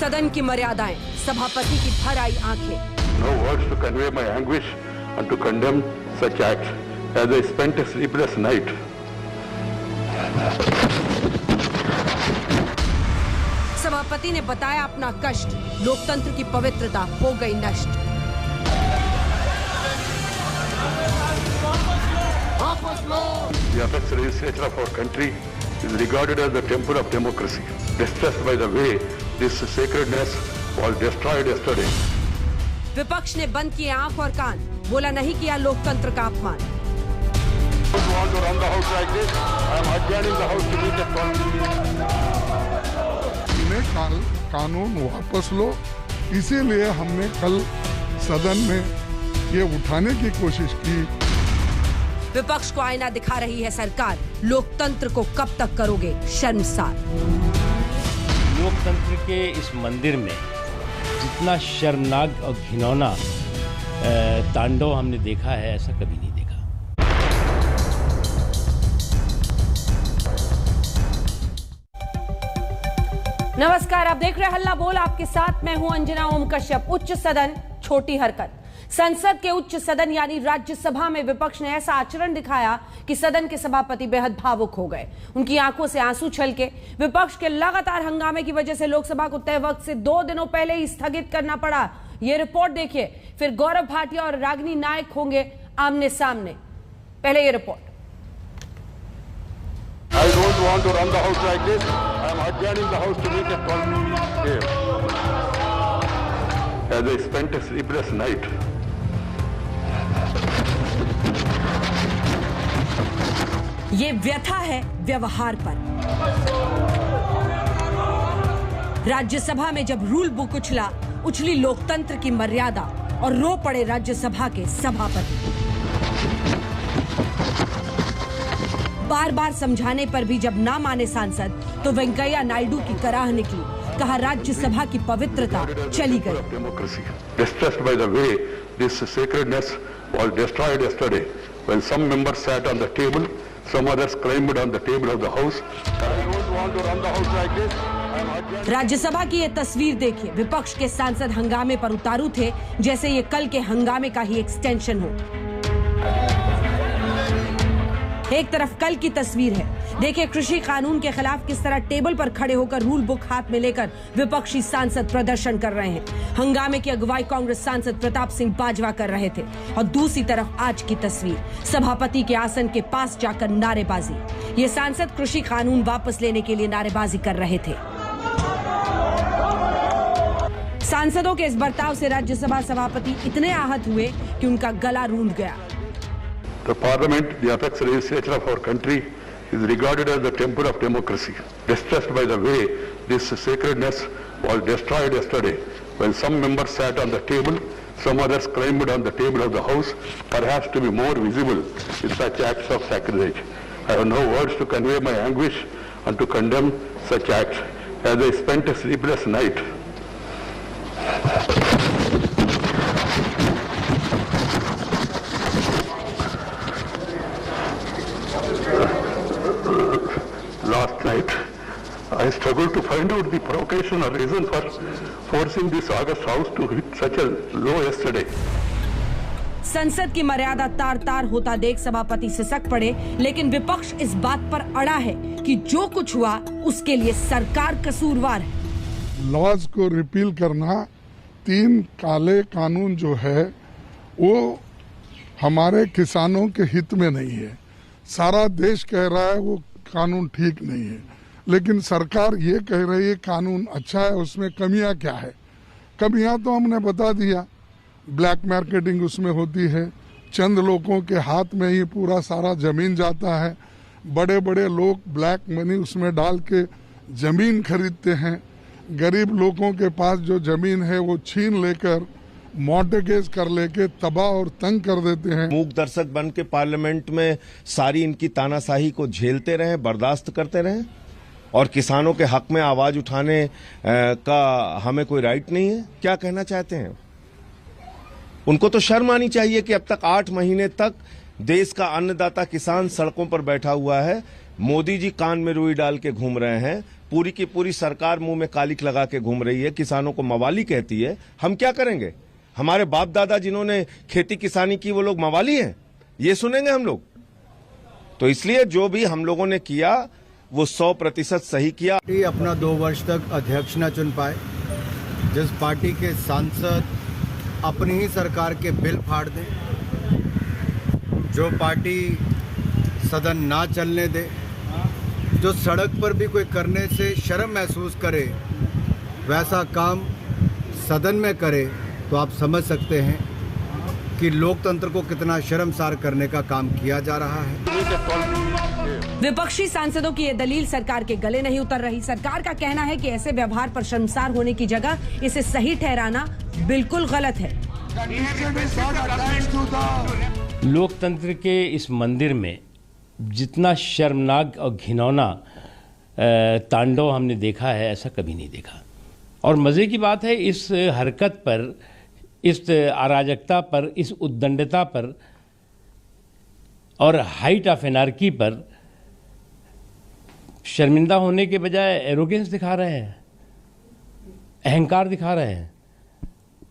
सदन की मर्यादाएं, सभापति की भर आई आंखें। No words to convey my anguish and to condemn such acts as I spent a sleepless night. सभापति ने बताया अपना कष्ट, लोकतंत्र की पवित्रता हो गई नष्ट। The apex legislature of our country is regarded as the temple of democracy, distressed by the way this sacredness was destroyed yesterday. विपक्ष ने बंद किए आंख और कान, बोला नहीं किया लोकतंत्र का अपमान। Want to run the house like this? I am adjourning the house to meet the कानून वापस लो, इसीलिए हमने कल सदन में ये उठाने की कोशिश की। विपक्ष को आईना दिखा रही है सरकार, लोकतंत्र को कब तक करोगे शर्मसार। लोकतंत्र के इस मंदिर में जितना शर्मनाक और घिनौना तांडव हमने देखा है, ऐसा कभी नहीं देखा। नमस्कार, आप देख रहे हैं हल्ला बोल, आपके साथ मैं हूं अंजना ओम कश्यप। उच्च सदन छोटी हरकत। संसद के उच्च सदन यानी राज्यसभा में विपक्ष ने ऐसा आचरण दिखाया कि सदन के सभापति बेहद भावुक हो गए। उनकी आंखों से आंसू छलके। विपक्ष के लगातार हंगामे की वजह से लोकसभा को तय वक्त से 2 दिनों पहले ही स्थगित करना पड़ा। यह रिपोर्ट देखिए, फिर गौरव भाटिया और रागिनी नायक होंगे आमने सामने। पहले ये report. I don't want to run the house like this. I am adjourning the house to meet a here. As I spent a sleepless night. ये व्यथा है व्यवहार पर। राज्यसभा में जब रूल बुक उछली लोकतंत्र की मर्यादा और रो पड़े राज्यसभा के सभापति। बार बार समझाने पर भी जब ना माने सांसद तो वेंकैया नायडू की कराह निकली। कहा राज्यसभा की पवित्रता चली गई। Distressed by the way this sacredness was destroyed yesterday, when some members sat on the table, some others climbed on the table of the house. I don't want to run the house like this. Rajya Sabha की ये तस्वीर देखिए, विपक्ष के सांसद हंगामे पर उतारू थे, जैसे ये कल के हंगामे का ही एक्सटेंशन हो। एक तरफ कल की तस्वीर है, देखिए कृषि कानून के खिलाफ किस तरह टेबल पर खड़े होकर रूल बुक हाथ में लेकर विपक्षी सांसद प्रदर्शन कर रहे हैं। हंगामे की अगुवाई कांग्रेस सांसद प्रताप सिंह बाजवा कर रहे थे। और दूसरी तरफ आज की तस्वीर, सभापति के आसन के पास जाकर नारेबाजी। ये सांसद कृषि कानून वापस लेने के लिए नारेबाजी कर रहे थे। सांसदों के इस बर्ताव से राज्यसभा सभापति इतने आहत हुए कि उनका गला रूंध गया। The Parliament, the apex legislature of our country, is regarded as the temple of democracy, distressed by the way this sacredness was destroyed yesterday, when some members sat on the table, some others climbed on the table of the house, perhaps to be more visible in such acts of sacrilege. I have no words to convey my anguish and to condemn such acts, as I spent a sleepless night. Last night, I struggled to find out the provocation or reason for forcing this August House to hit such a low yesterday. संसद की मर्यादा तार तार होता देख सभापति सिसक पड़े, लेकिन विपक्ष इस बात पर अड़ा है कि जो कुछ हुआ उसके लिए सरकार कसूरवार है। लॉज को रिपील करना, 3 काले कानून जो है वो हमारे किसानों के हित में नहीं है। सारा देश कह रहा है वो कानून ठीक नहीं है, लेकिन सरकार ये कह रही है कानून अच्छा है, उसमें कमियां क्या है। कमियां तो हमने बता दिया, ब्लैक मार्केटिंग उसमें होती है, चंद लोगों के हाथ में ही पूरा सारा जमीन जाता है, बड़े बड़े लोग ब्लैक मनी उसमें डाल के जमीन खरीदते हैं, गरीब लोगों के पास जो जमीन है वो छीन लेकर मॉर्टगेज कर लेके तबाह और तंग कर देते हैं। मूक दर्शक बन के पार्लियामेंट में सारी इनकी तानाशाही को झेलते रहे, बर्दाश्त करते रहे, और किसानों के हक में आवाज उठाने का हमें कोई राइट नहीं है। क्या कहना चाहते हैं? उनको तो शर्म आनी चाहिए कि अब तक 8 महीने तक देश का अन्नदाता किसान सड़कों पर बैठा हुआ है। मोदी जी कान में रुई डाल के घूम रहे हैं, पूरी की पूरी सरकार मुंह में कालिक लगा के घूम रही है, किसानों को मवाली कहती है। हम क्या करेंगे? हमारे बाप दादा जिन्होंने खेती किसानी की वो लोग मवाली हैं? ये सुनेंगे हम लोग? तो इसलिए जो भी हम लोगों ने किया वो 100% सही किया। अपना 2 वर्ष तक अध्यक्ष न चुन पाए, जिस पार्टी के सांसद अपनी ही सरकार के बिल फाड़ दें, जो पार्टी सदन ना चलने दे, जो सड़क पर भी कोई करने से शर्म महसूस करे वैसा काम सदन में करे, तो आप समझ सकते हैं कि लोकतंत्र को कितना शर्मसार करने का काम किया जा रहा है। विपक्षी सांसदों की ये दलील सरकार के गले नहीं उतर रही। सरकार का कहना है कि ऐसे व्यवहार पर शर्मसार होने की जगह इसे सही ठहराना बिल्कुल गलत है। लोकतंत्र के इस मंदिर में जितना शर्मनाक और घिनौना तांडव हमने देखा है, ऐसा कभी नहीं देखा। और मज़े की बात है, इस हरकत पर, इस अराजकता पर, इस उद्दंडता पर और हाइट ऑफ एनार्की पर शर्मिंदा होने के बजाय एरोगेंस दिखा रहे हैं, अहंकार दिखा रहे हैं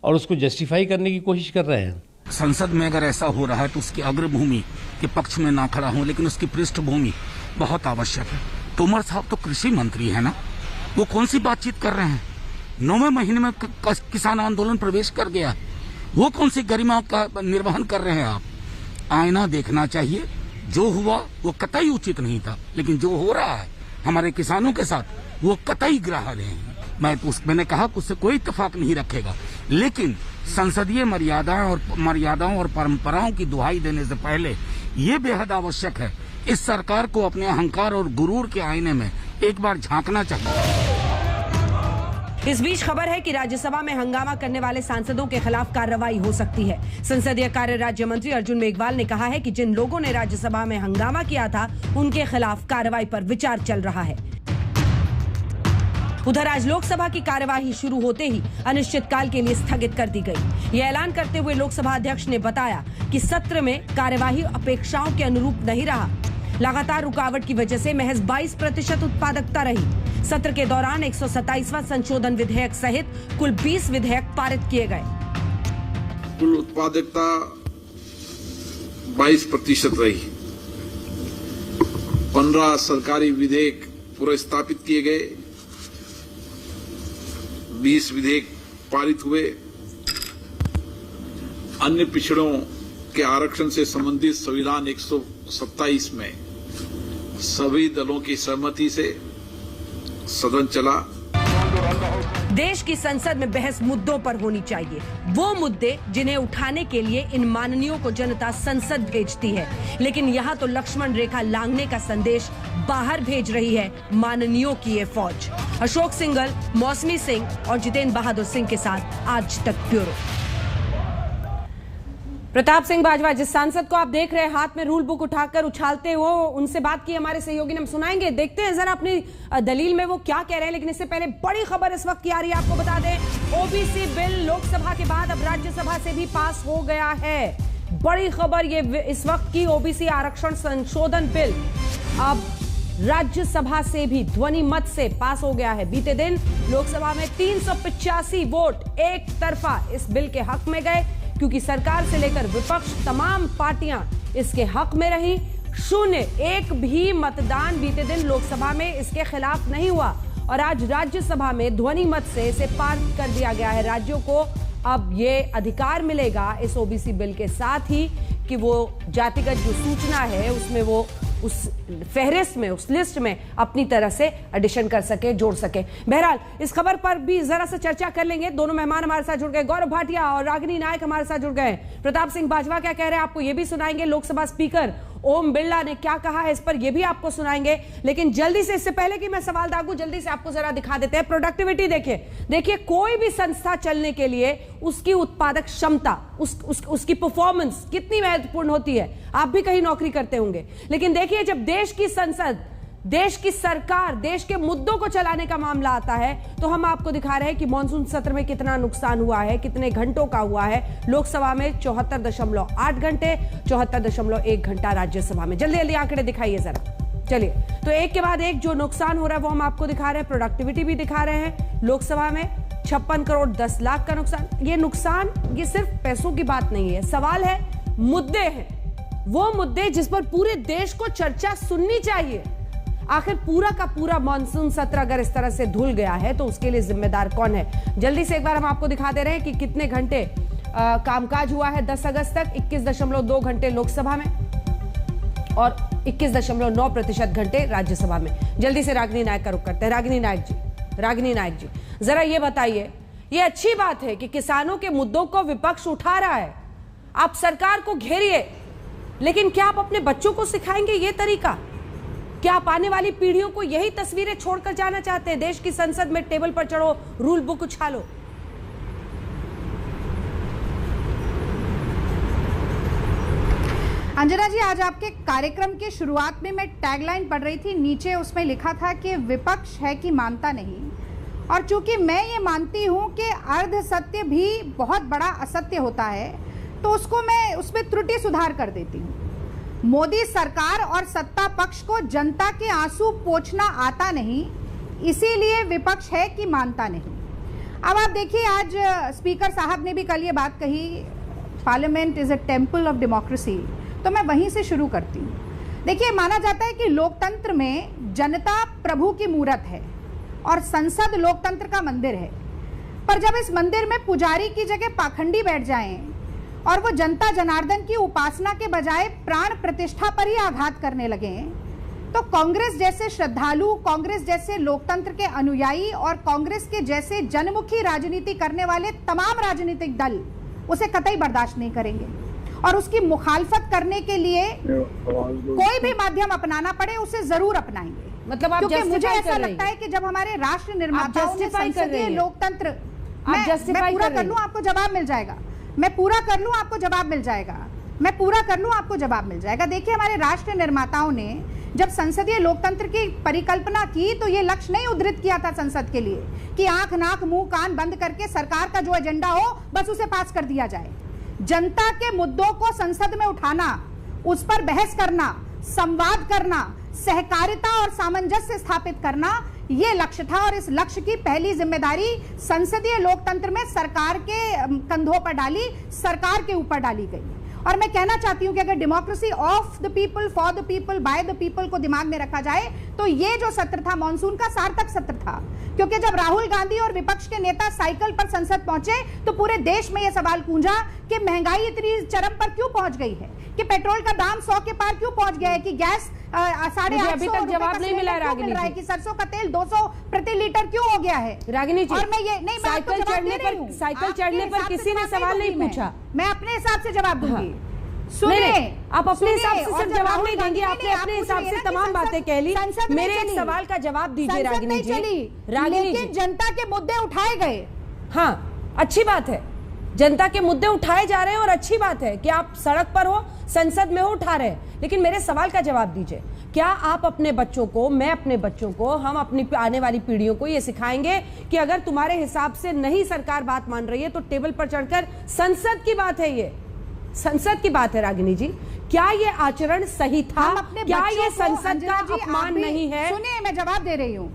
और उसको जस्टिफाई करने की कोशिश कर रहे हैं। संसद में अगर ऐसा हो रहा है तो उसकी अग्रभूमि के पक्ष में ना खड़ा हूं, लेकिन उसकी पृष्ठभूमि बहुत आवश्यक है। तोमर साहब तो कृषि मंत्री है ना, वो कौन सी बातचीत कर रहे हैं? 9वें महीने में किसान आंदोलन प्रवेश कर गया, वो कौन सी गरिमा का निर्वहन कर रहे हैं आप? आईना देखना चाहिए। जो हुआ वो कतई उचित नहीं था, लेकिन जो हो रहा है हमारे किसानों के साथ वो कतई ग्राह्य हैं। मैंने कहा कि उससे कोई इत्तेफाक नहीं रखेगा, लेकिन संसदीय मर्यादाओं और परंपराओं की दुहाई देने से पहले ये बेहद आवश्यक है, इस सरकार को अपने अहंकार और गुरूर के आईने में एक बार झांकना चाहिए। इस बीच खबर है कि राज्यसभा में हंगामा करने वाले सांसदों के खिलाफ कार्रवाई हो सकती है। संसदीय कार्य राज्य मंत्री अर्जुन मेघवाल ने कहा है कि जिन लोगों ने राज्यसभा में हंगामा किया था उनके खिलाफ कार्रवाई पर विचार चल रहा है। उधर आज लोकसभा की कार्यवाही शुरू होते ही अनिश्चितकाल के लिए स्थगित कर दी गई। यह ऐलान करते हुए लोकसभा अध्यक्ष ने बताया कि सत्र में कार्यवाही अपेक्षाओं के अनुरूप नहीं रहा। लगातार रुकावट की वजह से महज 22% उत्पादकता रही। सत्र के दौरान 127वां संशोधन विधेयक सहित कुल 20 विधेयक पारित किए गए। कुल उत्पादकता 22% रही। 15 सरकारी विधेयक पुरस्कृत किए गए, 20 विधेयक पारित हुए। अन्य पिछड़ों के आरक्षण से संबंधित संविधान 127 में सभी दलों की सहमति से सदन चला। देश की संसद में बहस मुद्दों पर होनी चाहिए, वो मुद्दे जिन्हें उठाने के लिए इन माननीयों को जनता संसद भेजती है। लेकिन यहाँ तो लक्ष्मण रेखा लांघने का संदेश बाहर भेज रही है माननीयों की ये फौज। अशोक सिंघल, मौसमी सिंह और जितेंद्र बहादुर सिंह के साथ आज तक ब्यूरो। प्रताप सिंह बाजवा, जिस सांसद को आप देख रहे हैं हाथ में रूल बुक उठाकर उछालते हो, उनसे बात की हमारे सहयोगी ने, हम सुनाएंगे। देखते हैं जरा अपनी दलील में वो क्या कह रहे हैं। लेकिन इससे पहले बड़ी खबर इस वक्त की आ रही है, आपको बता दें ओबीसी बिल लोकसभा के बाद अब राज्यसभा से भी पास हो गया है। बड़ी खबर ये इस वक्त की, ओबीसी आरक्षण संशोधन बिल अब राज्यसभा से भी ध्वनि मत से पास हो गया है। बीते दिन लोकसभा में 385 वोट एक तरफा इस बिल के हक में गए, क्योंकि सरकार से लेकर विपक्ष तमाम पार्टियां इसके हक में रही। 0 भी मतदान बीते दिन लोकसभा में इसके खिलाफ नहीं हुआ और आज राज्यसभा में ध्वनि मत से इसे पारित कर दिया गया है। राज्यों को अब ये अधिकार मिलेगा इस ओबीसी बिल के साथ ही कि वो जातिगत जो सूचना है उसमें वो उस फहरिस्त में, उस लिस्ट में अपनी तरह से एडिशन कर सके, जोड़ सके। बहरहाल इस खबर पर भी जरा सा चर्चा कर लेंगे। दोनों मेहमान हमारे साथ जुड़ गए, गौरव भाटिया और रागिनी नायक हमारे साथ जुड़ गए। प्रताप सिंह बाजवा क्या कह रहे हैं आपको ये भी सुनाएंगे। लोकसभा स्पीकर ओम बिरला ने क्या कहा है इस पर ये भी आपको सुनाएंगे। लेकिन जल्दी से, इससे पहले कि मैं सवाल दागूं, जल्दी से आपको जरा दिखा देते हैं प्रोडक्टिविटी। देखिए कोई भी संस्था चलने के लिए उसकी उत्पादक क्षमता, उसकी परफॉर्मेंस कितनी महत्वपूर्ण होती है। आप भी कहीं नौकरी करते होंगे, लेकिन देखिए जब देश की संसद, देश की सरकार, देश के मुद्दों को चलाने का मामला आता है तो हम आपको दिखा रहे हैं कि मॉनसून सत्र में कितना नुकसान हुआ है, कितने घंटों का हुआ है। लोकसभा में 74.8 घंटे, 74.1 घंटा राज्यसभा में। जल्दी जल्दी आंकड़े दिखाइए जरा। चलिए तो एक के बाद एक जो नुकसान हो रहा है वो हम आपको दिखा रहे हैं, प्रोडक्टिविटी भी दिखा रहे हैं। लोकसभा में 56 करोड़ 10 लाख का नुकसान। ये सिर्फ पैसों की बात नहीं है, सवाल है, मुद्दे हैं, वो मुद्दे जिस पर पूरे देश को चर्चा सुननी चाहिए। आखिर पूरा का पूरा मॉनसून सत्र अगर इस तरह से धुल गया है तो उसके लिए जिम्मेदार कौन है? जल्दी से एक बार हम आपको दिखा दे रहे हैं कि कितने घंटे कामकाज हुआ है 10 अगस्त तक। 21.2 घंटे लोकसभा में और 21.9% घंटे राज्यसभा में। जल्दी से रागिनी नायक का रुख करते हैं। रागिनी नायक जी, जरा ये बताइए, ये अच्छी बात है कि किसानों के मुद्दों को विपक्ष उठा रहा है, आप सरकार को घेरिए, लेकिन क्या आप अपने बच्चों को सिखाएंगे ये तरीका? क्या आप आने वाली पीढ़ियों को यही तस्वीरें छोड़कर जाना चाहते हैं? देश की संसद में टेबल पर चढ़ो, रूल बुक उछालो। अंजना जी, आज आपके कार्यक्रम की शुरुआत में मैं टैगलाइन पढ़ रही थी, नीचे उसमें लिखा था कि विपक्ष है कि मानता नहीं। और चूंकि मैं ये मानती हूँ कि अर्ध सत्य भी बहुत बड़ा असत्य होता है, तो उसको मैं उसमें त्रुटि सुधार कर देती हूँ। मोदी सरकार और सत्ता पक्ष को जनता के आंसू पोंछना आता नहीं, इसीलिए विपक्ष है कि मानता नहीं। अब आप देखिए, आज स्पीकर साहब ने भी कल ये बात कही, parliament is a temple of democracy, तो मैं वहीं से शुरू करती हूँ। देखिए, माना जाता है कि लोकतंत्र में जनता प्रभु की मूरत है और संसद लोकतंत्र का मंदिर है। पर जब इस मंदिर में पुजारी की जगह पाखंडी बैठ जाएं और वो जनता जनार्दन की उपासना के बजाय प्राण प्रतिष्ठा पर ही आघात करने लगे, तो कांग्रेस जैसे श्रद्धालु, कांग्रेस जैसे लोकतंत्र के अनुयायी और कांग्रेस के जैसे जनमुखी राजनीति करने वाले तमाम राजनीतिक दल उसे कतई बर्दाश्त नहीं करेंगे और उसकी मुखालफत करने के लिए कोई भी माध्यम अपनाना पड़े उसे जरूर अपनाएंगे। मतलब आप क्योंकि मुझे ऐसा लगता है कि जब हमारे राष्ट्र निर्माताओं ने संसदीय लोकतंत्र, मैं पूरा कर लूं आपको जवाब मिल जाएगा, मैं पूरा कर लूं आपको जवाब मिल जाएगा, मैं पूरा कर लूं आपको जवाब मिल जाएगा। देखिए, हमारे राष्ट्र निर्माताओं ने जब संसदीय लोकतंत्र की परिकल्पना की तो ये लक्ष्य नहीं उद्धृत किया था संसद के लिए कि आंख नाक मुंह कान बंद करके सरकार का जो एजेंडा हो बस उसे पास कर दिया जाए। जनता के मुद्दों को संसद में उठाना, उस पर बहस करना, संवाद करना, सहकारिता और सामंजस्य स्थापित करना, ये लक्ष्य था। और इस लक्ष्य की पहली जिम्मेदारी संसदीय लोकतंत्र में सरकार के कंधों पर डाली, सरकार के ऊपर डाली गई। और मैं कहना चाहती हूं कि अगर democracy of the people, for the people, by the people को दिमाग में रखा जाए तो ये जो सत्र था मानसून का सार्थक सत्र था। क्योंकि जब राहुल गांधी और विपक्ष के नेता साइकिल पर संसद पहुंचे तो पूरे देश में यह सवाल गूंजा कि महंगाई इतनी चरम पर क्यों पहुंच गई है, कि पेट्रोल का दाम 100 के पार क्यों पहुंच गया है, कि गैस 850 अभी तक जवाब नहीं मिला रागिनी जी, कि सरसों का तेल 200 प्रति लीटर क्यों हो गया है रागिनी जी। और मैं ये नहीं, साइकिल चढ़ने पर किसी ने सवाल नहीं पूछा, मैं अपने हिसाब से जवाब दूंगी। सुनिए, आप अपने हिसाब से सिर्फ जवाब नहीं देंगे, आपने अपने हिसाब से तमाम बातें कह ली। मेरे एक सवाल का जवाब दीजिए रागिनी जी। रागिनी जी, जनता के मुद्दे उठाए गए, हाँ अच्छी बात है, जनता के मुद्दे उठाए जा रहे हैं और अच्छी बात है कि आप सड़क पर हो, संसद में हो, उठा रहे हैं, लेकिन मेरे सवाल का जवाब दीजिए। क्या आप अपने बच्चों को, मैं अपने बच्चों को, हम अपनी आने वाली पीढ़ियों को ये सिखाएंगे कि अगर तुम्हारे हिसाब से नहीं सरकार बात मान रही है तो टेबल पर चढ़कर, संसद की बात है, ये संसद की बात है रागिनी जी, क्या ये आचरण सही था? क्या ये संसद का अपमान नहीं है? सुनिए, मैं जवाब दे रही हूँ,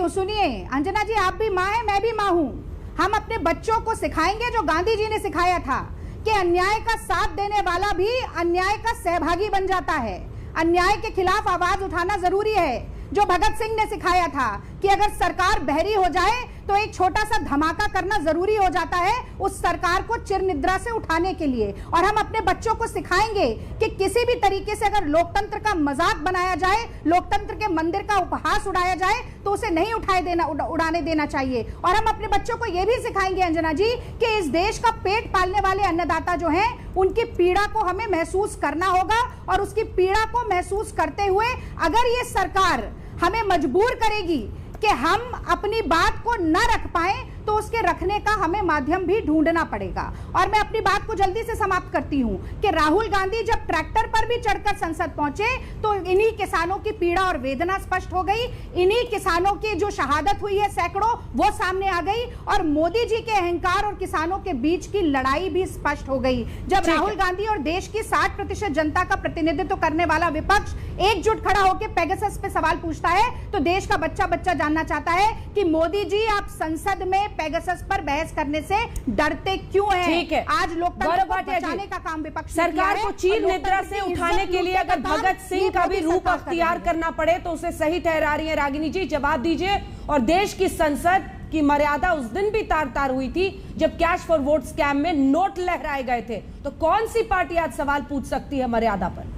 सुनिए अंजना जी, आप भी माँ है, मैं भी माँ हूँ। हम अपने बच्चों को सिखाएंगे जो गांधी जी ने सिखाया था कि अन्याय का साथ देने वाला भी अन्याय का सहभागी बन जाता है, अन्याय के खिलाफ आवाज उठाना जरूरी है। जो भगत सिंह ने सिखाया था कि अगर सरकार बहरी हो जाए तो एक छोटा सा धमाका करना जरूरी हो जाता है उस सरकार को चिरनिद्रा से उठाने के लिए। और हम अपने बच्चों को सिखाएंगे कि किसी भी तरीके से अगर लोकतंत्र का मजाक बनाया जाए, लोकतंत्र के मंदिर का उपहास उड़ाया जाए तो उसे नहीं उड़ाने देना चाहिए। और हम अपने बच्चों को यह भी सिखाएंगे अंजना जी कि इस देश का पेट पालने वाले अन्नदाता जो हैं, उनकी पीड़ा को हमें महसूस करना होगा और उसकी पीड़ा को महसूस करते हुए अगर ये सरकार हमें मजबूर करेगी कि हम अपनी बात को न रख पाए तो उसके रखने का हमें माध्यम भी ढूंढना पड़ेगा। और मैं अपनी बात को जल्दी से समाप्त करती हूं कि राहुल गांधी जब ट्रैक्टर पर भी चढ़कर संसद पहुंचे तो इन्हीं किसानों की पीड़ा और वेदना स्पष्ट हो गई, इन्हीं किसानों की जो शहादत हुई है सैकड़ों, वो सामने आ गई, और मोदी जी के अहंकार और किसानों के बीच की लड़ाई भी स्पष्ट हो गई। जब राहुल गांधी और देश की 60% जनता का प्रतिनिधित्व करने वाला विपक्ष एकजुट खड़ा होकर पेगासस पे सवाल पूछता है तो देश का बच्चा बच्चा जानना चाहता है कि मोदी जी आप संसद में पेगासस पर बहस करने से डरते क्यों हैं? ठीक है, आज लोकतंत्र को बचाने का काम विपक्ष ने सरकार किया को है, चीर और निद्रा लोकतंत्र से की उठाने इज्जत के लिए लूटने का अगर काम भगत सिंह का भी मोदी रूप सरकार कर रही अख्तियार है। करना पड़े तो उसे सही ठहरा रही है। रागिनी जी जवाब दीजिए। और देश की संसद की मर्यादा उस दिन भी तार तार हुई थी जब कैश फॉर वोट स्कैम में नोट लहराए गए थे, तो कौन सी पार्टी आज सवाल पूछ सकती है मर्यादा पर?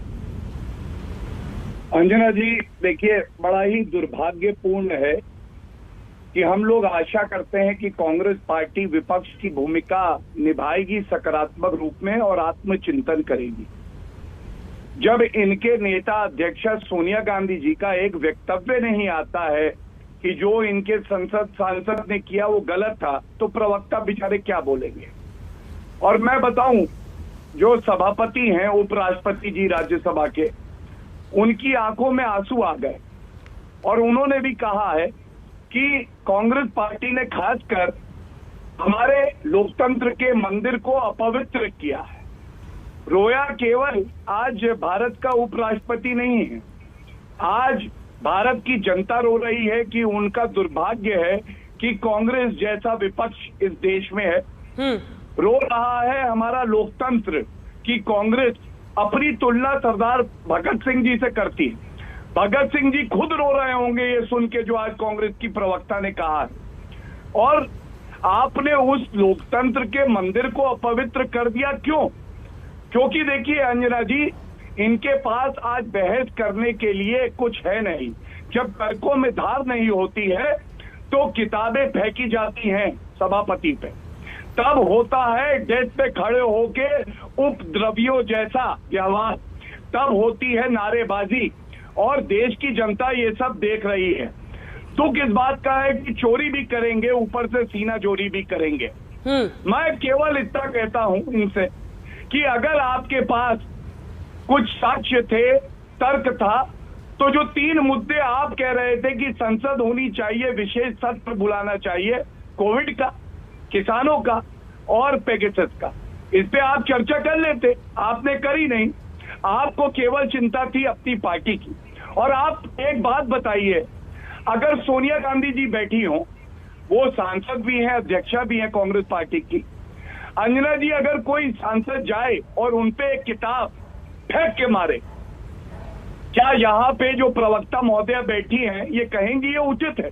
अंजना जी देखिए, बड़ा ही दुर्भाग्यपूर्ण है कि हम लोग आशा करते हैं कि कांग्रेस पार्टी विपक्ष की भूमिका निभाएगी सकारात्मक रूप में और आत्मचिंतन करेगी। जब इनके नेता अध्यक्षा सोनिया गांधी जी का एक वक्तव्य नहीं आता है कि जो इनके सांसद ने किया वो गलत था, तो प्रवक्ता बेचारे क्या बोलेंगे? और मैं बताऊं, जो सभापति हैं उपराष्ट्रपति जी राज्यसभा के, उनकी आंखों में आंसू आ गए और उन्होंने भी कहा है कि कांग्रेस पार्टी ने खासकर हमारे लोकतंत्र के मंदिर को अपवित्र किया है। रोया केवल आज भारत का उपराष्ट्रपति नहीं है, आज भारत की जनता रो रही है कि उनका दुर्भाग्य है कि कांग्रेस जैसा विपक्ष इस देश में है। रो रहा है हमारा लोकतंत्र कि कांग्रेस अपनी तुलना सरदार भगत सिंह जी से करती है। भगत सिंह जी खुद रो रहे होंगे ये सुन के जो आज कांग्रेस की प्रवक्ता ने कहा है। और आपने उस लोकतंत्र के मंदिर को अपवित्र कर दिया, क्यों? क्योंकि देखिए अंजना जी, इनके पास आज बहस करने के लिए कुछ है नहीं। जब तर्कों में धार नहीं होती है तो किताबें फेंकी जाती हैं सभापति पे, तब होता है डेस्क पे खड़े होके उपद्रवियों जैसा व्यवहार, तब होती है नारेबाजी, और देश की जनता ये सब देख रही है। दुख इस बात का है कि चोरी भी करेंगे, ऊपर से सीना चोरी भी करेंगे। मैं केवल इतना कहता हूं इनसे कि अगर आपके पास कुछ साक्ष्य थे, तर्क था, तो जो 3 मुद्दे आप कह रहे थे कि संसद होनी चाहिए, विशेष सत्र बुलाना चाहिए, कोविड का, किसानों का और पेगासस का, इस पे आप चर्चा कर लेते। आपने करी नहीं, आपको केवल चिंता थी अपनी पार्टी की। और आप एक बात बताइए, अगर सोनिया गांधी जी बैठी हो, वो सांसद भी हैं, अध्यक्षा भी हैं कांग्रेस पार्टी की, अंजना जी अगर कोई सांसद जाए और उनपे एक किताब फेंक के मारे, क्या यहाँ पे जो प्रवक्ता महोदया बैठी हैं ये कहेंगी ये उचित है?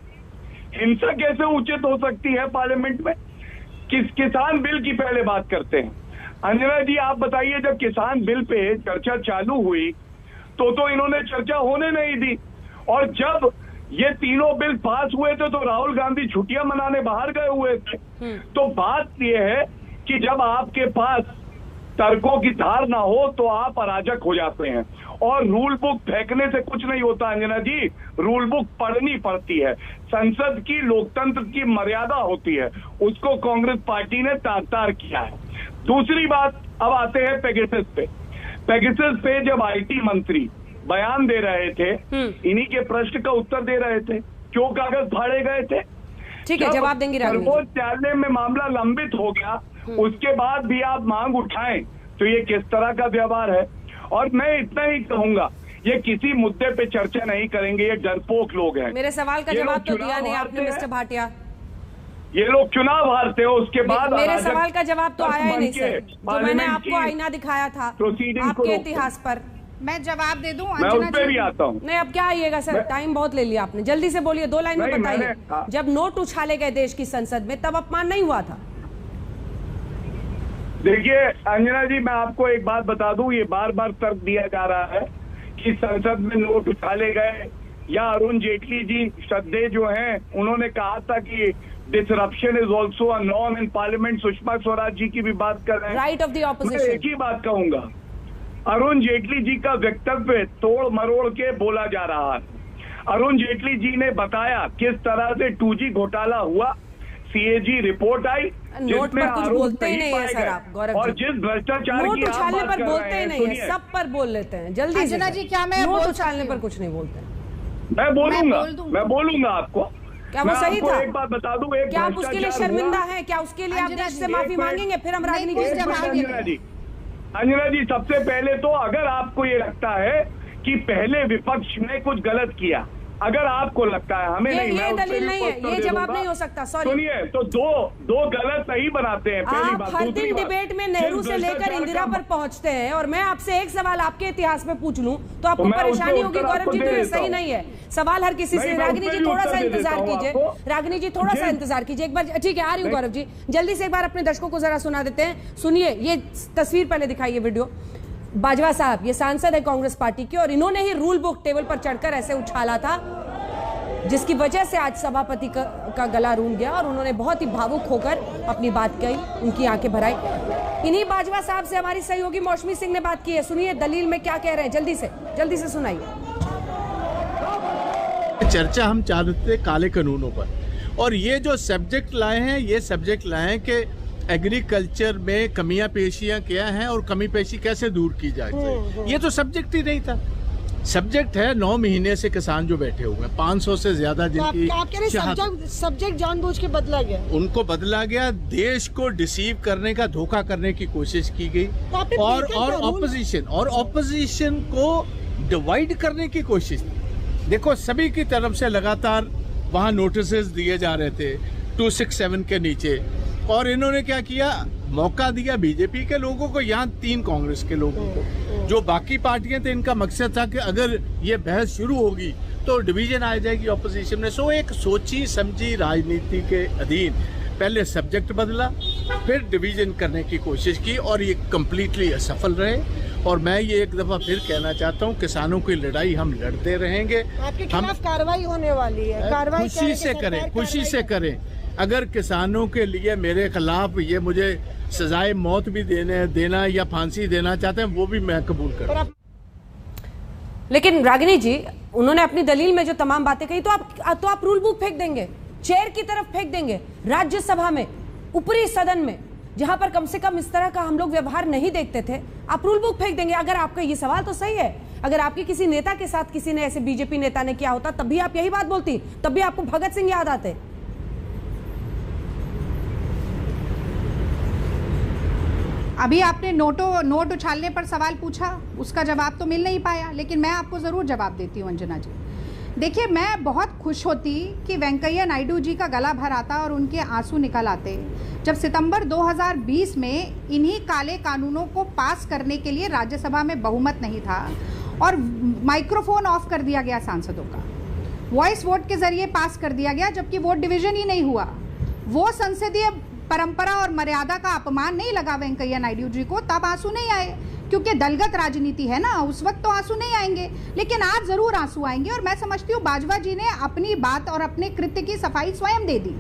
हिंसा कैसे उचित हो सकती है पार्लियामेंट में? किसान बिल की पहले बात करते हैं। अंजना जी आप बताइए, जब किसान बिल पे चर्चा चालू हुई तो इन्होंने चर्चा होने नहीं दी, और जब ये तीनों बिल पास हुए थे तो राहुल गांधी छुट्टियां मनाने बाहर गए हुए थे। तो बात ये है कि जब आपके पास तर्कों की धार ना हो तो आप अराजक हो जाते हैं, और रूल बुक फेंकने से कुछ नहीं होता अंजना जी, रूल बुक पढ़नी पड़ती है। संसद की, लोकतंत्र की मर्यादा होती है, उसको कांग्रेस पार्टी ने तार-तार किया है। दूसरी बात, अब आते हैं पेगासस पे। पेगासस पे जब आईटी मंत्री बयान दे रहे थे, इन्हीं के प्रश्न का उत्तर दे रहे थे, क्यों कागज फाड़े गए थे? ठीक है, जवाब देंगे राहुल। सर्वोच्च न्यायालय में मामला लंबित हो गया, उसके बाद भी आप मांग उठाएं, तो ये किस तरह का व्यवहार है? और मैं इतना ही कहूंगा, ये किसी मुद्दे पे चर्चा नहीं करेंगे, ये डरपोक लोग हैं। मेरे सवाल का जवाब तो दिया नहीं आपने मिस्टर भाटिया। ये लोग चुनाव हारते हो, उसके बाद मेरे सवाल का जवाब तो आया ही नहीं सर, जो मैंने आपको आईना दिखाया था आपके इतिहास पर। मैं जवाब दे दूं मैं उस पे भी आता हूँ। नहीं, अब क्या आइएगा सर, टाइम बहुत ले लिया आपने, जल्दी से बोलिए, 2 लाइन में बताइए। जब नोट उछाले गए देश की संसद में तब अपमान नहीं हुआ था? देखिए अंजना जी, मैं आपको एक बात बता दूं, ये बार बार तर्क दिया जा रहा है कि संसद में नोट उछाले गए, या अरुण जेटली जी श्रद्धेय जो हैं उन्होंने कहा था कि disruption is also a norm in parliament. Sushma Swaraj ji की भी बात कर रहे हैं। Right of the opposition. मैं एक ही बात कहूंगा, अरुण जेटली जी का वक्तव्य तोड़ मरोड़ के बोला जा रहा है। अरुण जेटली जी ने बताया किस तरह से 2G घोटाला हुआ, सीएजी रिपोर्ट आई नोट जिसमें पर कुछ आरोप बोलते ही नहीं नहीं है पाए सर गए। आप, गौरव और जी। जिस भ्रष्टाचार नोट की आप उछालने बात पर कर बोलते रहे ही हैं, नहीं है, सुनिए। सब पर बोल लेते हैं जल्दी से। अंजना जी, क्या मैं नोट बोल उछालने सकती पर हूँ? कुछ नहीं बोलते हैं। मैं बोलूंगा, बोल दूं। मैं बोलूंगा आपको। क्या वो मैं सही आपको था? एक बात बता दूं, एक क्या आप उसके लिए भ्रष्टाचार शर्मिंदा हुआ। हैं? क्या उसके लिए आप अंजना देश जी, से माफी एक मिनट। मांगेंगे? फिर हम नहीं, राजनीति कुछ से जवाब मांगेंगे। नहीं। अंजना जी, सबसे पहले तो अगर आपको ये लगता है कि पहले विपक्ष ने कुछ गलत किया, अगर आपको लगता है, हमें नहीं, मैं ये उस पे दलील भी नहीं है, उत्तर ये दे जवाब दूंगा। नहीं हो सकता, सॉरी। सुनिए, तो दो गलत सही बनाते हैं, पहली आप बात। हर दूसरी दिन बात, डिबेट में नेहरू जिस से लेकर भ्रष्टाचार इंदिरा का- पर पहुंचते हैं और मैं आपसे एक सवाल आपके इतिहास में पूछ लूं तो आपको तो मैं परेशानी उसका होगी उत्तर गौरव आपको जी, दे तो ये देता सही हूं। नहीं है सवाल हर किसी से। नहीं, मैं रागिनी उसपे जी भी थोड़ा उत्तर सा दे इंतजार देता हूं कीजिए, आपको। रागिनी जी थोड़ा सा जी। इंतजार कीजिए एक बार। ठीक है, आ रही हूँ गौरव जी, जल्दी से एक बार अपने दर्शकों को जरा सुना देते हैं। सुनिए, ये तस्वीर पहले दिखाइए, वीडियो। बाजवा साहब ये सांसद है कांग्रेस पार्टी के और इन्होंने ही रूल बुक टेबल पर चढ़कर ऐसे उछाला था जिसकी वजह से आज सभापति का गला रूंध गया और उन्होंने बहुत ही भावुक होकर अपनी बात कही, उनकी आंखें भर आई। इन्हीं बाजवा साहब से हमारी सहयोगी मौसमी सिंह ने बात की है, सुनिए दलील में क्या कह रहे हैं, जल्दी से सुनाइए। चर्चा हम चाहते थे काले कानूनों पर, और ये जो सब्जेक्ट लाए हैं, ये सब्जेक्ट लाए हैं कि एग्रीकल्चर में कमियां पेशियां क्या हैं और कमी पेशी कैसे दूर की जाए। ये तो सब्जेक्ट ही नहीं था। सब्जेक्ट है 9 महीने से किसान जो बैठे हुए हैं, 500 से ज्यादा जिनकी सब्जेक्ट जानबूझ के बदला गया, उनको बदला गया, देश को डिसीव करने का, धोखा करने की कोशिश की गई, और ऑपोजिशन को डिवाइड करने की कोशिश। देखो, सभी की तरफ से लगातार वहां नोटिसेस दिए जा रहे थे 267 के नीचे, और इन्होंने क्या किया, मौका दिया बीजेपी के लोगों को, यहाँ 3 कांग्रेस के लोगों को। जो बाकी पार्टियां थे, इनका मकसद था कि अगर ये बहस शुरू होगी तो डिवीजन आ जाएगी ऑपोजिशन में। सो एक सोची समझी राजनीति के अधीन पहले सब्जेक्ट बदला, फिर डिवीजन करने की कोशिश की, और ये कंप्लीटली असफल रहे। और मैं ये एक दफा फिर कहना चाहता हूँ, किसानों की लड़ाई हम लड़ते रहेंगे। आपके खिलाफ कार्रवाई होने वाली है, कार्रवाई खुशी से करें, खुशी से करें। अगर किसानों के लिए मेरे खिलाफ ये मुझे सजाए मौत भी देना या फांसी देना चाहते हैं, वो भी मैं कबूल करूं। लेकिन रागिनी जी, उन्होंने अपनी दलील में जो तमाम बातें कही, तो आप रूल बुक फेंक देंगे, चेयर की तरफ फेंक देंगे, राज्यसभा में, ऊपरी सदन में, जहां पर कम से कम इस तरह का हम लोग व्यवहार नहीं देखते थे, आप रूल बुक फेंक देंगे। अगर आपका ये सवाल तो सही है, अगर आपके किसी नेता के साथ किसी ने ऐसे बीजेपी नेता ने किया होता, तब भी आप यही बात बोलती, तब भी आपको भगत सिंह याद आते। अभी आपने नोट उछालने पर सवाल पूछा, उसका जवाब तो मिल नहीं पाया, लेकिन मैं आपको ज़रूर जवाब देती हूँ अंजना जी। देखिए, मैं बहुत खुश होती कि वेंकैया नायडू जी का गला भर आता और उनके आंसू निकल आते जब सितंबर 2020 में इन्हीं काले कानूनों को पास करने के लिए राज्यसभा में बहुमत नहीं था और माइक्रोफोन ऑफ कर दिया गया सांसदों का, वॉइस वोट के जरिए पास कर दिया गया, जबकि वोट डिवीजन ही नहीं हुआ। वो संसदीय परंपरा और मर्यादा का अपमान नहीं लगा वेंकैया नायडू जी को, तब आंसू नहीं आए, क्योंकि दलगत राजनीति है ना, उस वक्त तो आंसू नहीं आएंगे, लेकिन आज जरूर आंसू आएंगे। और मैं समझती हूँ बाजवा जी ने अपनी बात और अपने कृत्य की सफाई स्वयं दे दी।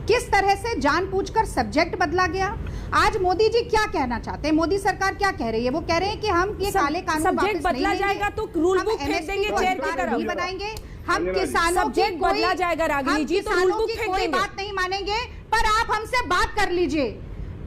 किस तरह से जानबूझकर सब्जेक्ट बदला गया। आज मोदी जी क्या कहना चाहते हैं, मोदी सरकार क्या कह रही है, वो कह रहे हैं कि हम ये काले कानून सब्जेक्ट बदला जाएगा तो रूल बुक फेंक देंगे, चेयर की तरफ बनाएंगे, हम किसानों की बदला जाएगा रागिनी जी, तो रूल बुक फेंक कोई देंगे। बात नहीं मानेंगे, पर आप हमसे बात कर लीजिए।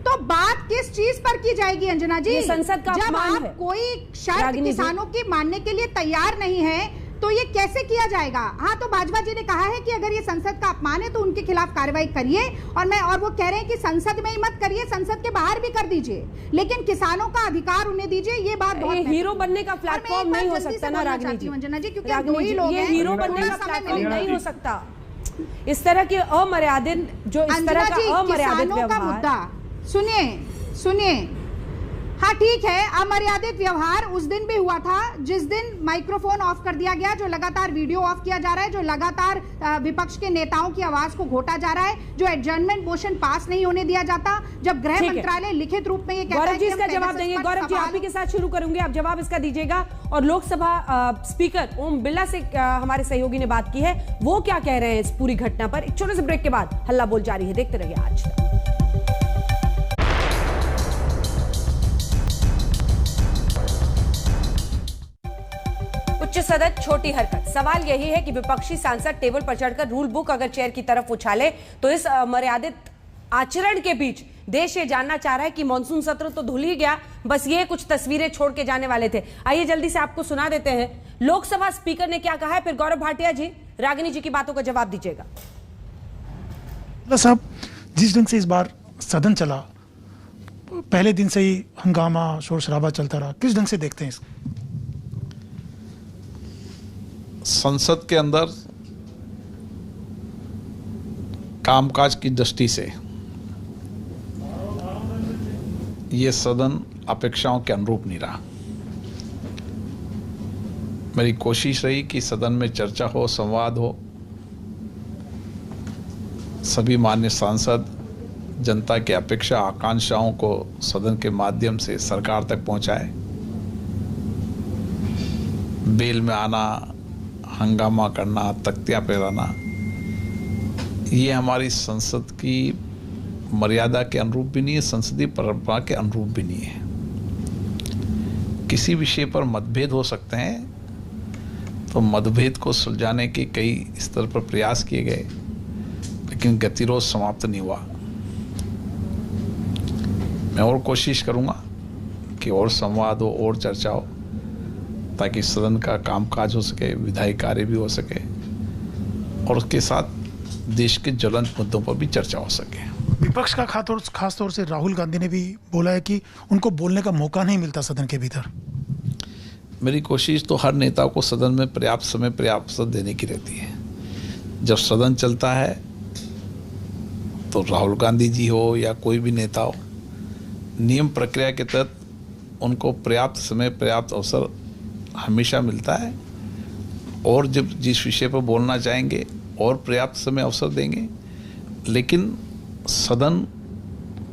तो बात किस चीज पर की जाएगी अंजना जी? ये संसद का जब अपमान आप है। कोई शर्त किसानों की मानने के लिए तैयार नहीं है, तो ये कैसे किया जाएगा? हाँ, तो भाजपा जी ने कहा है कि अगर ये संसद का अपमान है तो उनके खिलाफ कार्रवाई करिए, और वो कह रहे हैं कि संसद में ही मत करिए, संसद के बाहर भी कर दीजिए, लेकिन किसानों का अधिकार उन्हें दीजिए। ये बात बहुत हीरो बनने का प्लेटफॉर्म नहीं हो सकता ना रागिनी जी, अंजना जी, क्योंकि दो ही लोग ये हैं, हीरो बनने का प्लेटफॉर्म नहीं हो सकता। इस तरह के अमर्यादित, जो इस तरह का अमर्यादित व्यवहार, सुनिए, हाँ ठीक है, अमर्यादित व्यवहार उस दिन भी हुआ था जिस दिन माइक्रोफोन ऑफ कर दिया गया, जो लगातार वीडियो ऑफ किया जा रहा है, जो लगातार विपक्ष के नेताओं की आवाज को घोटा जा रहा है, जो एडजर्नमेंट मोशन पास नहीं होने दिया जाता, जब गृह मंत्रालय लिखित रूप में ये कहता है। गौरव जी इसका जवाब देंगे। गौरव जी, आप ही के साथ शुरू करूंगी, आप जवाब इसका दीजिएगा। और लोकसभा स्पीकर ओम बिरला से हमारे सहयोगी ने बात की है, वो क्या कह रहे हैं इस पूरी घटना पर। एक छोटे से ब्रेक के बाद हल्ला बोल जारी है, देखते रहिए आज तक। उच्च सदन छोटी हरकत। सवाल यही है कि विपक्षी सांसद टेबल पर चढ़कर रूल बुक अगर चेयर की तरफ उछाले तो इस मर्यादित आचरण के बीच देश ये जानना चाह रहा है कि मॉनसून सत्र तो धुल ही गया, बस ये कुछ तस्वीरें छोड़ के जाने वाले थे। आइए जल्दी से आपको सुना देते हैं लोकसभा स्पीकर ने क्या कहा है, फिर गौरव भाटिया जी रागिनी जी की बातों का जवाब दीजिएगा। साहब, जिस ढंग से इस बार सदन चला, पहले दिन से ही हंगामा शोर शराबा चलता रहा, किस ढंग से देखते हैं इसको? संसद के अंदर कामकाज की दृष्टि से ये सदन अपेक्षाओं के अनुरूप नहीं रहा। मेरी कोशिश रही कि सदन में चर्चा हो, संवाद हो, सभी मान्य सांसद जनता की अपेक्षा आकांक्षाओं को सदन के माध्यम से सरकार तक पहुंचाए। बेल में आना, हंगामा करना, तख्तियां फहराना, ये हमारी संसद की मर्यादा के अनुरूप भी नहीं है, संसदीय परंपरा के अनुरूप भी नहीं है। किसी विषय पर मतभेद हो सकते हैं, तो मतभेद को सुलझाने के कई स्तर पर प्रयास किए गए, लेकिन गतिरोध समाप्त नहीं हुआ। मैं और कोशिश करूंगा कि और संवाद हो, और चर्चा हो, ताकि सदन का कामकाज हो सके, विधायी कार्य भी हो सके, और उसके साथ देश के ज्वलंत मुद्दों पर भी चर्चा हो सके। विपक्ष का खास तौर से राहुल गांधी ने भी बोला है कि उनको बोलने का मौका नहीं मिलता सदन के भीतर। मेरी कोशिश तो हर नेता को सदन में पर्याप्त समय, पर्याप्त अवसर देने की रहती है। जब सदन चलता है तो राहुल गांधी जी हो या कोई भी नेता हो, नियम प्रक्रिया के तहत उनको पर्याप्त समय, पर्याप्त अवसर हमेशा मिलता है, और जब जिस विषय पर बोलना चाहेंगे और पर्याप्त समय, अवसर देंगे। लेकिन सदन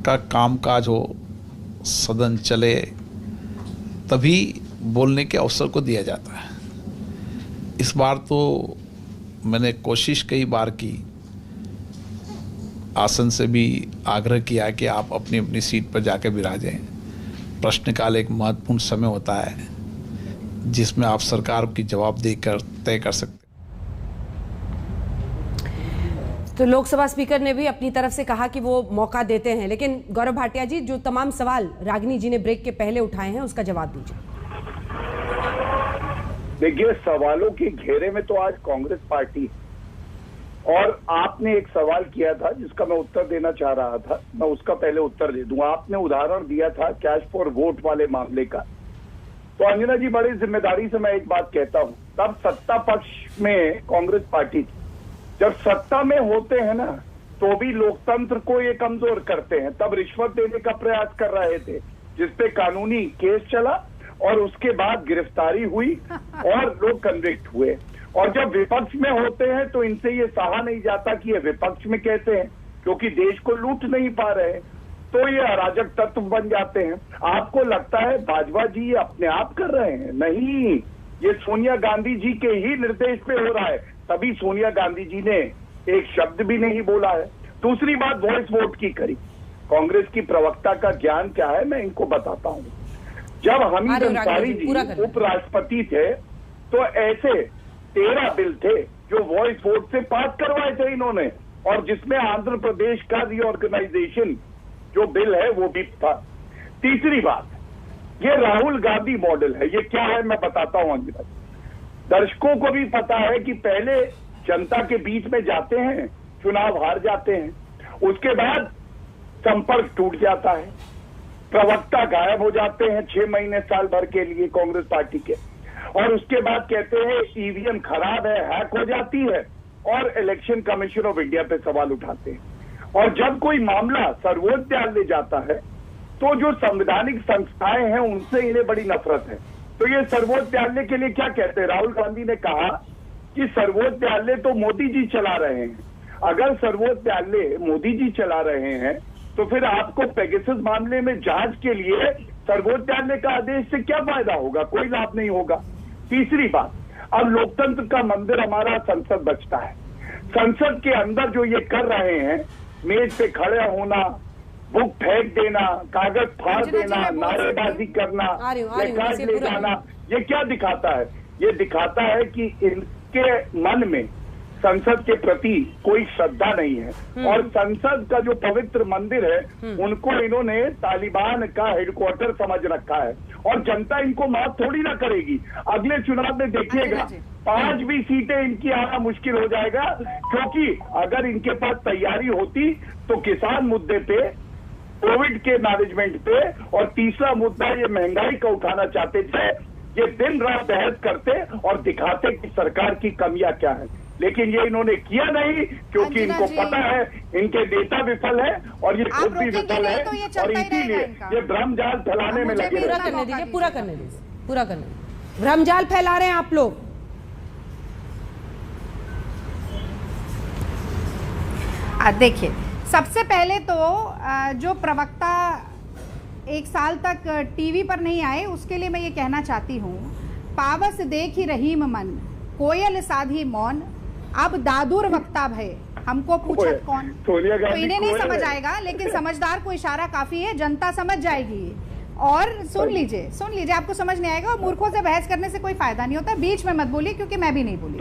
का कामकाज हो, सदन चले, तभी बोलने के अवसर को दिया जाता है। इस बार तो मैंने कोशिश कई बार की, आसन से भी आग्रह किया कि आप अपनी अपनी सीट पर जाकर विराजें। प्रश्नकाल एक महत्वपूर्ण समय होता है जिसमें आप सरकार की जवाब देकर तय कर सकते। तो लोकसभा स्पीकर ने भी अपनी तरफ से कहा कि वो मौका देते हैं, लेकिन गौरव भाटिया जी, जो तमाम सवाल रागिनी जी ने ब्रेक के पहले उठाए हैं, उसका जवाब दीजिए। देखिए, सवालों के घेरे में तो आज कांग्रेस पार्टी, और आपने एक सवाल किया था जिसका मैं उत्तर देना चाह रहा था, मैं उसका पहले उत्तर दे दूं। आपने उदाहरण दिया था कैश फॉर वोट वाले मामले का। तो अंजना जी, बड़ी जिम्मेदारी से मैं एक बात कहता हूं, तब सत्ता पक्ष में कांग्रेस पार्टी थी। जब सत्ता में होते हैं ना, तो भी लोकतंत्र को ये कमजोर करते हैं। तब रिश्वत देने का प्रयास कर रहे थे, जिसपे कानूनी केस चला और उसके बाद गिरफ्तारी हुई और लोग कन्विक्ट हुए। और जब विपक्ष में होते हैं तो इनसे ये सहा नहीं जाता कि ये विपक्ष में कहते हैं, क्योंकि देश को लूट नहीं पा रहे, तो ये अराजक तत्व बन जाते हैं। आपको लगता है भाजपा जी ये अपने आप कर रहे हैं? नहीं, ये सोनिया गांधी जी के ही निर्देश पे हो रहा है। तभी सोनिया गांधी जी ने एक शब्द भी नहीं बोला है। दूसरी बात, वॉइस वोट की करी। कांग्रेस की प्रवक्ता का ज्ञान क्या है, मैं इनको बताता हूं। जब हमीद अंसारी जी उपराष्ट्रपति थे, तो ऐसे 13 बिल थे जो वॉइस वोट से पास करवाए थे इन्होंने, और जिसमें आंध्र प्रदेश का रीऑर्गेनाइजेशन जो बिल है वो भी था। तीसरी बात, ये राहुल गांधी मॉडल है। ये क्या है मैं बताता हूं अंजना। दर्शकों को भी पता है कि पहले जनता के बीच में जाते हैं, चुनाव हार जाते हैं, उसके बाद संपर्क टूट जाता है, प्रवक्ता गायब हो जाते हैं 6 महीने, साल भर के लिए कांग्रेस पार्टी के, और उसके बाद कहते हैं ईवीएम खराब है, हैक हो जाती है, और इलेक्शन कमीशन ऑफ इंडिया पे सवाल उठाते हैं। और जब कोई मामला सर्वोच्च न्यायालय जाता है, तो जो संवैधानिक संस्थाएं हैं उनसे इन्हें बड़ी नफरत है। तो ये सर्वोच्च न्यायालय के लिए क्या कहते हैं? राहुल गांधी ने कहा कि सर्वोच्च न्यायालय तो मोदी जी चला रहे हैं। अगर सर्वोच्च न्यायालय मोदी जी चला रहे हैं, तो फिर आपको पेगासस मामले में जांच के लिए सर्वोच्च न्यायालय का आदेश से क्या फायदा होगा? कोई लाभ नहीं होगा। तीसरी बात, अब लोकतंत्र का मंदिर हमारा संसद बचता है। संसद के अंदर जो ये कर रहे हैं, मेज पे खड़े होना, बुक फेंक देना, कागज फाड़ देना, नारेबाजी करना, प्लेकार्ड ले जाना, ये क्या दिखाता है? ये दिखाता है कि इनके मन में संसद के प्रति कोई श्रद्धा नहीं है और संसद का जो पवित्र मंदिर है उनको इन्होंने तालिबान का हेडक्वार्टर समझ रखा है और जनता इनको माफ थोड़ी ना करेगी। अगले चुनाव में देखिएगा 5 भी सीटें इनकी आना मुश्किल हो जाएगा, क्योंकि अगर इनके पास तैयारी होती तो किसान मुद्दे पे, कोविड के मैनेजमेंट पे और तीसरा मुद्दा ये महंगाई का उठाना चाहते थे, ये दिन रात बहस करते और दिखाते कि सरकार की कमियां क्या है, लेकिन ये इन्होंने किया नहीं क्योंकि इनको पता है इनके नेता विफल है और ये खुद भी विफल है और इसीलिए ये भ्रमजाल फैलाने में लगे। पूरा करने दीजिए, पूरा करने दीजिए, पूरा करने दीजिए। भ्रमजाल फैला रहे हैं आप लोग। देखिए, सबसे पहले तो जो प्रवक्ता 1 साल तक टीवी पर नहीं आए उसके लिए मैं ये कहना चाहती हूँ, पावस देखी रहीम मन, कोयल साधी मौन, अब दादुर वक्ता भय, हमको पूछत कौन। तो इन्हें नहीं समझ आएगा, लेकिन समझदार को इशारा काफी है, जनता समझ जाएगी। और सुन लीजिए, आपको समझ नहीं आएगा और मूर्खों से बहस करने से कोई फायदा नहीं होता। बीच में मत बोलिए क्योंकि मैं भी नहीं बोली।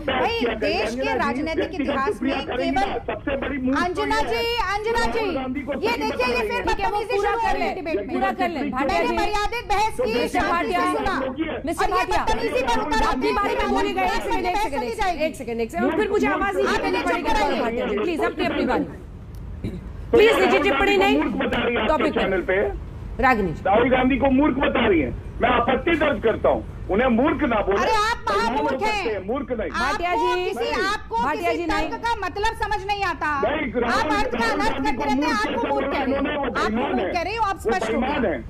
भाई, देश के राजनीतिक इतिहास में केवल अंजना जी ये देखिए, ये फिर बदतमीजी शुरू कर ले, पूरा कर ले। मैंने मर्यादित बहस की, मिस्टर भाटिया अपनी बारी में बोलिएगा। एक सेकंड, फिर मुझे आवाज नहीं देनी पड़ेगी। प्लीज अपनी बारी, प्लीज दीजिए टिप्पणी नहीं टॉपिक पे। रागिनी जी, राहुल गांधी को मूर्ख बता रही है, मैं आपत्ति दर्ज करता हूँ, उन्हें मूर्ख ना बोले। अरे आप महामूर्ख हैं, मूर्ख नहीं। आपको किसी तर्क का मतलब समझ नहीं आता, आप अर्थ का अनर्थ करते रहते हैं। आपको मूर्ख कह रही हूँ, आप स्पष्ट हो गए।